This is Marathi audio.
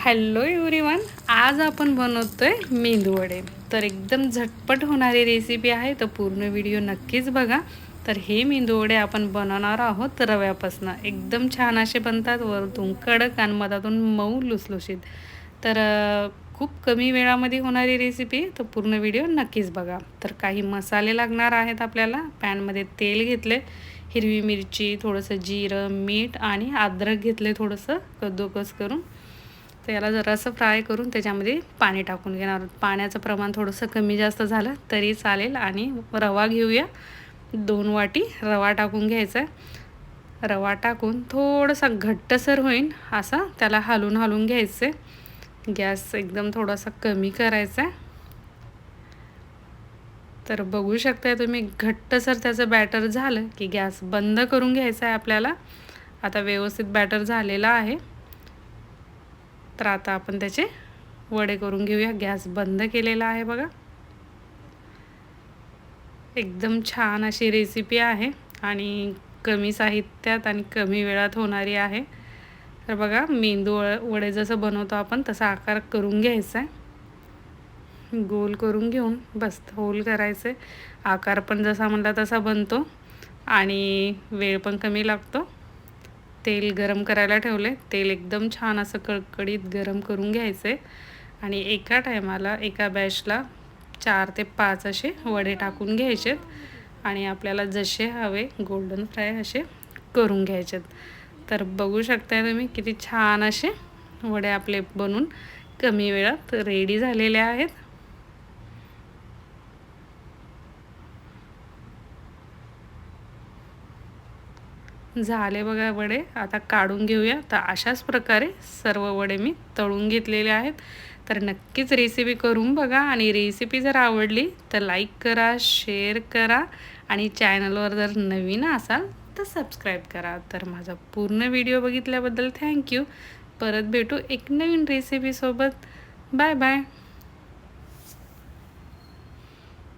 हॅलो एव्हरीवन, आज आपण बनवतोय मेंदू वडे। तर एकदम झटपट होणारी रेसिपी आहे, तर पूर्ण व्हिडिओ नक्कीच बघा। तर हे मेंदू वडे आपण बनवणार आहोत रव्यापासून। एकदम छान असे बनतात, वरतून कडक आणि मधातून मऊ लुसलुशीत। तर खूप कमी वेळामध्ये होणारी रेसिपी, तर पूर्ण व्हिडिओ नक्कीच बघा। तर काही मसाले लागणार आहेत आपल्याला। पॅनमध्ये तेल घेतले, हिरवी मिरची, थोडंसं जिरं, मीठ आणि अद्रक घेतले थोडंसं कद्दूकस करून। तर याला जरासं फ्राय करून त्याच्यामध्ये पाणी टाकून घेणार आहोत। पाण्याचं प्रमाण थोडंसं कमी जास्त झालं तरी चालेल। आणि रवा घेऊया, 2 वाटी रवा टाकून घ्यायचा आहे। रवा टाकून थोडासा घट्टसर होईल असा त्याला हलवून घ्यायचं आहे। गॅस एकदम थोडासा कमी करायचा आहे। तर बघू शकताय तुम्ही, घट्टसर त्याचं बॅटर झालं की गॅस बंद करून घ्यायचा आहे आपल्याला। आता व्यवस्थित बॅटर झालेला आहे। तर आता आपण त्याचे वडे करून घेऊया। गॅस बंद केलेला आहे बघा। एकदम छान अशी रेसिपी आहे आणि कमी साहित्यात आणि कमी वेळात होणारी आहे। तर बघा, मेंदू वडे जसं बनवतो आपण तसा आकार करून घ्यायचा आहे। गोल करून घेऊन बस होल करायचे। आकार पण जसा म्हणला तसा बनतो आणि वेळ पण कमी लागतो। तेल गरम करायला ठेवले। तेल एकदम छान असं कडकडीत गरम करून घ्यायचे आणि एका टायमाला एका बॅचला 4 ते 5 असे वडे टाकून घ्यायचेत आणि आपल्याला जसे हवे गोल्डन फ्राय असे करून घ्यायचेत। तर बघू शकताय तुम्ही, किती छान असे वडे आपले बनून कमी वेळात रेडी झालेले आहेत। झाले बघा वडे, आता काढून घेऊया। तर अशाच प्रकारे सर्व वडे मी तळून घेतलेले आहेत। तर नक्कीच रेसिपी करून बघा आणि रेसिपी जर आवडली तर लाईक करा, शेअर करा आणि चॅनलवर जर नवीन असाल तर सबस्क्राईब करा। तर माझा पूर्ण व्हिडिओ बघितल्याबद्दल थँक्यू। परत भेटू एक नवीन रेसिपीसोबत। Bye bye.